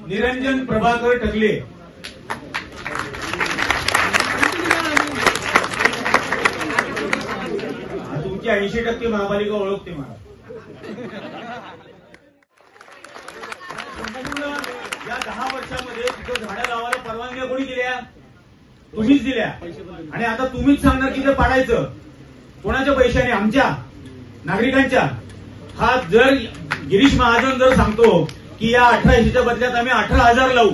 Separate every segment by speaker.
Speaker 1: निरंजन प्रभाकर टकले, तुमची 80% महापालिका ओळखते मला. या 10 वर्षामध्ये तिथं झाडं लावायला परवानग्या कोणी दिल्या? तुम्हीच दिल्या. आणि आता तुम्हीच सांगणार की ते पाडायचं कोणाच्या पैशाने? आमच्या नागरिकांच्या. हा जर गिरीश महाजन जर सांगतो की या 1800च्या बदल्यात आम्ही 18,000 लावू,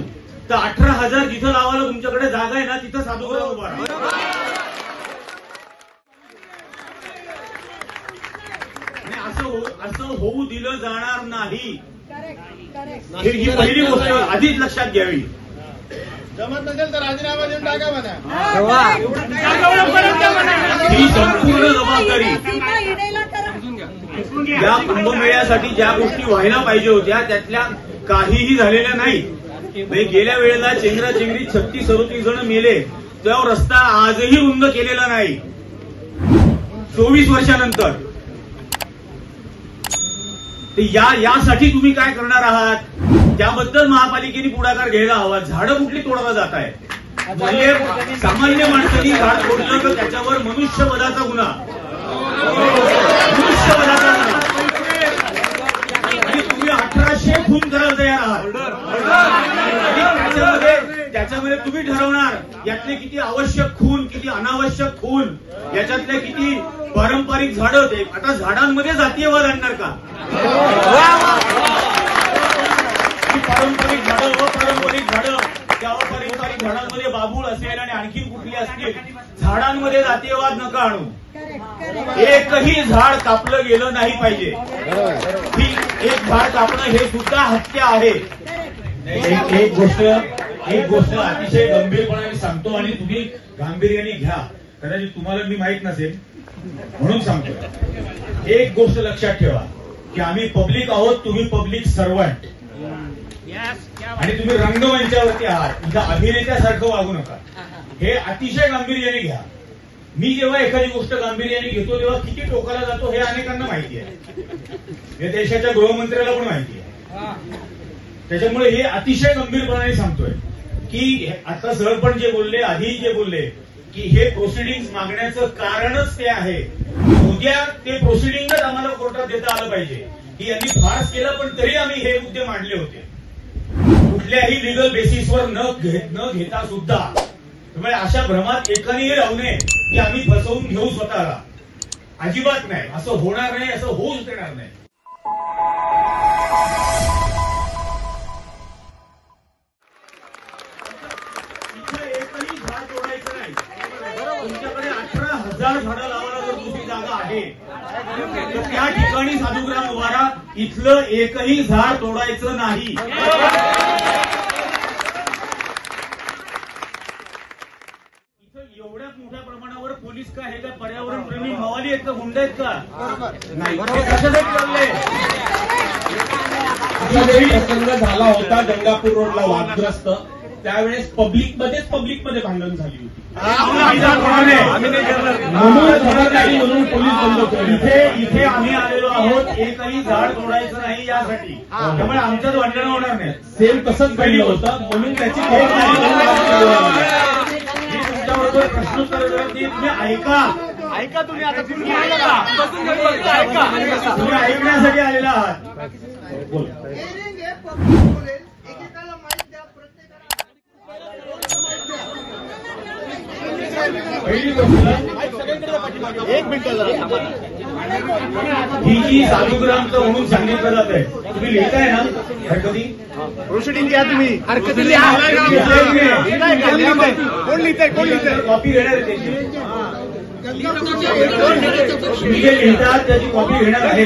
Speaker 1: तर 18,000 जिथं लावायला तुमच्याकडे जागा आहे ना, तिथं साधूग्राम उभा राहा. असं होऊ दिलं जाणार नाही. ही पहिली गोष्ट आधीच लक्षात घ्यावी.
Speaker 2: जमत नसेल तर राजीनामा देऊन टाका म्हणा.
Speaker 1: ही संपूर्ण जबाबदारी या कुंभमेळ्यासाठी ज्या गोष्टी व्हायला पाहिजे होत्या त्यातल्या काहीही झालेल्या नाही. गेल्या वेळेला चेंगराचेंगरीत 36-37 जण मेले, त्यावर रस्ता आजही रुंद केलेला नाही 24 वर्षानंतर. यासाठी तुम्ही काय करणार आहात त्याबद्दल महापालिकेने पुढाकार घ्यायला हवा. झाडं कुठली तोडायला जात आहे? म्हणजे सामान्य माणसांनी झाड तोडलं तर त्याच्यावर मनुष्यवधाचा गुन्हा, मनुष्यवधाचा गुन्हा. आणि तुम्ही 1800 खून करायला तयार आहात. त्याच्यामध्ये तुम्ही ठरवणार यातले किती आवश्यक खून, किती अनावश्यक खून, याच्यातले किती पारंपरिक झाडं. ते आता झाडांमध्ये जातीयवाद आणणार का? पारंपरिक झाडं, अपारंपरिक झाडं, त्या अपारंपरिक झाडांमध्ये बाबूळ असेल आणि आणखी कुठली असतील, झाडांमध्ये जातीयवाद नका आणू. एकही झाड कापलं गेलं नाही पाहिजे. एक झाड कापणं हे सुद्धा हत्या आहे. एक गोष्ट अतिशय गंभीरपणाने सांगतो आणि तुम्ही गांभीर्याने घ्या. कदाचित तुम्हाला मी माहित नसेल म्हणून सांगतो. एक गोष्ट लक्षात ठेवा की आम्ही पब्लिक आहोत, तुम्ही पब्लिक सर्वंट, आणि तुम्ही रंगमंचावरती आहात. इथं अभिनेत्यासारखं वागू नका. हे अतिशय गांभीर्याने घ्या. मी जेव्हा एखादी गोष्ट गांभीर्याने घेतो तेव्हा किती टोकाला जातो हे अनेकांना माहिती आहे. या देशाच्या गृहमंत्र्याला पण माहिती आहे. त्याच्यामुळे हे अतिशय गंभीरपणाने सांगतोय की आता सरपंच जे बोलले, आधी जे बोलले की हे प्रोसिडिंग मागण्याचं कारणच ते आहे. उद्या ते प्रोसिडिंगच आम्हाला कोर्टात देता आलं पाहिजे की यांनी फार्स केलं, पण तरी आम्ही हे मुद्दे मांडले होते कुठल्याही लिगल बेसिसवर न घेता सुद्धा. त्यामुळे अशा भ्रमात एकानेही राहू नये की आम्ही फसवून घेऊ स्वतःला. अजिबात नाही. असं होणार नाही, असं होऊच देणार नाही. एकही झाड तोडायचं नाही. तुमच्याकडे 18,000 झाडं लावायला जर दुसरी जागा आहे तर त्या ठिकाणी साधूग्राम उभारा. इथलं एकही झाड तोडायचं नाही. एवढ्या मोठ्या प्रमाणावर पोलीस का हे का पर्यावरण प्रेमी मवाली आहेत का, गुंड आहेत का? नाही. कशासाठी चाललंय?
Speaker 3: प्रसंग झाला होता गंगापूर रोडला वादग्रस्त, त्यावेळेस पब्लिकमध्ये भांडण झाली होती.
Speaker 1: इथे आम्ही आलेलो आहोत एकही झाड तोडायचं नाही यासाठी. त्यामुळे आमच्याच भांडण होणार नाही.
Speaker 3: सेम तसंच घडलं होतं म्हणून त्याची
Speaker 1: तुमच्याबरोबर प्रश्नोत्तर तुम्ही ऐका तुम्ही आता तुम्ही ऐकण्यासाठी आलेला आहात. बोल.
Speaker 2: एक मिनिट
Speaker 1: ही जी साधूग्रामचं म्हणून सांगितलं जात आहे, तुम्ही लिहिताय ना हरकती?
Speaker 2: प्रोसिडिंग घ्या तुम्ही. हरकती कोण लिहितंय?
Speaker 1: कॉपी घेणार आहे त्याची. तुम्ही जे लिहितात त्याची कॉपी घेणार आहे.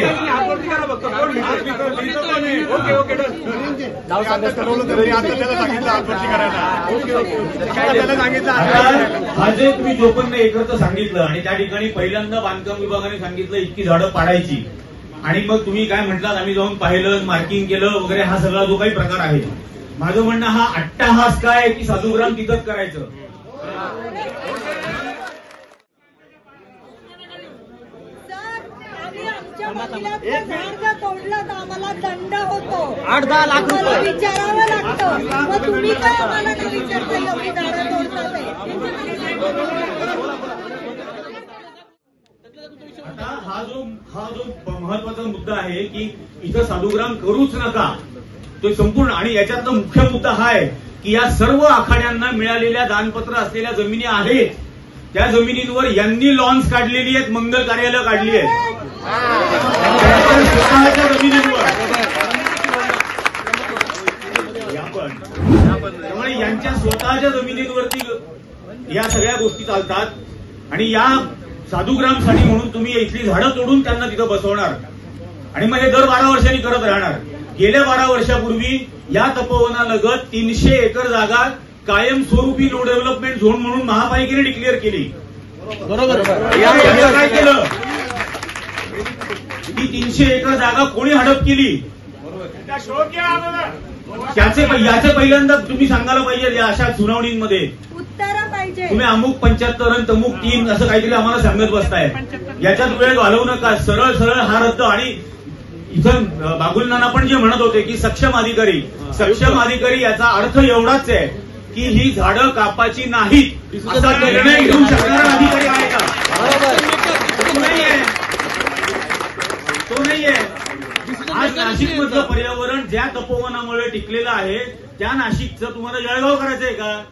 Speaker 1: हा जे तुम्ही 54 एकरचं सांगितलं आणि त्या ठिकाणी पहिल्यांदा बांधकाम विभागाने सांगितलं इतकी झाडं पाडायची, आणि मग तुम्ही काय म्हटलात आम्ही जाऊन पाहिलं, मार्किंग केलं वगैरे, हा सगळा जो काही प्रकार आहे, माझं म्हणणं हा अट्टाहास काय की साधूग्राम तिथंच करायचं.
Speaker 4: तोडलं तर आम्हाला दंड 8-10 लाख
Speaker 5: मला
Speaker 4: रुपये
Speaker 5: विचारावं लागतं. मग तुम्ही काय आम्हाला नाही विचारता एवढी झाडं तोडता ते?
Speaker 1: आता हा जो महत्वाचा मुद्दा आहे की इथं साधुग्राम करूच नका, तो संपूर्ण, आणि याच्यातला मुख्य मुद्दा हा आहे की या सर्व आखाड्यांना मिळालेल्या दानपत्र असलेल्या जमिनी आहेत, त्या जमिनींवर यांनी लॉन्स काढलेली आहेत, मंगल कार्यालय काढली आहेत स्वतःच्या जमिनींवर. त्यामुळे यांच्या स्वतःच्या जमिनींवरती या सगळ्या गोष्टी चालतात आणि या साधुग्रामसाठी म्हणून तुम्ही इथली झाडं तोडून त्यांना तिथं बसवणार आणि मग हे दर 12 वर्षांनी करत राहणार. गेल्या 12 वर्षापूर्वी या तपोवनालगत 300 एकर जागा कायमस्वरूपी नो डेव्हलपमेंट झोन म्हणून महापालिकेने डिक्लेअर केली.
Speaker 4: बरोबर.
Speaker 1: यांनी काय केलं? ही 300 एकर जागा कोणी हडप केली? याचं पहिल्यांदा तुम्ही सांगायला पाहिजे या अशा सुनावणींमध्ये.
Speaker 5: उत्तर पाहिजे.
Speaker 1: तुम्ही अमुक 75 आणि तमुक 3 असं काहीतरी आम्हाला सांगत बसताय. याच्यात वेळ घालवू नका. सरळ सरळ हा रद्द. आणि इथं बागुल नाना पण जे म्हणत होते की सक्षम अधिकारी याचा अर्थ एवढाच आहे की ही झाडं कापाची नाहीत असा निर्णय घेऊ शकणारा अधिकारी आहे का? तो नाहीये. आज नाशिकमधलं पर्यावरण ज्या तपोवनामुळे टिकलेलं आहे त्या नाशिकचं तुम्हाला जळगाव करायचंय का?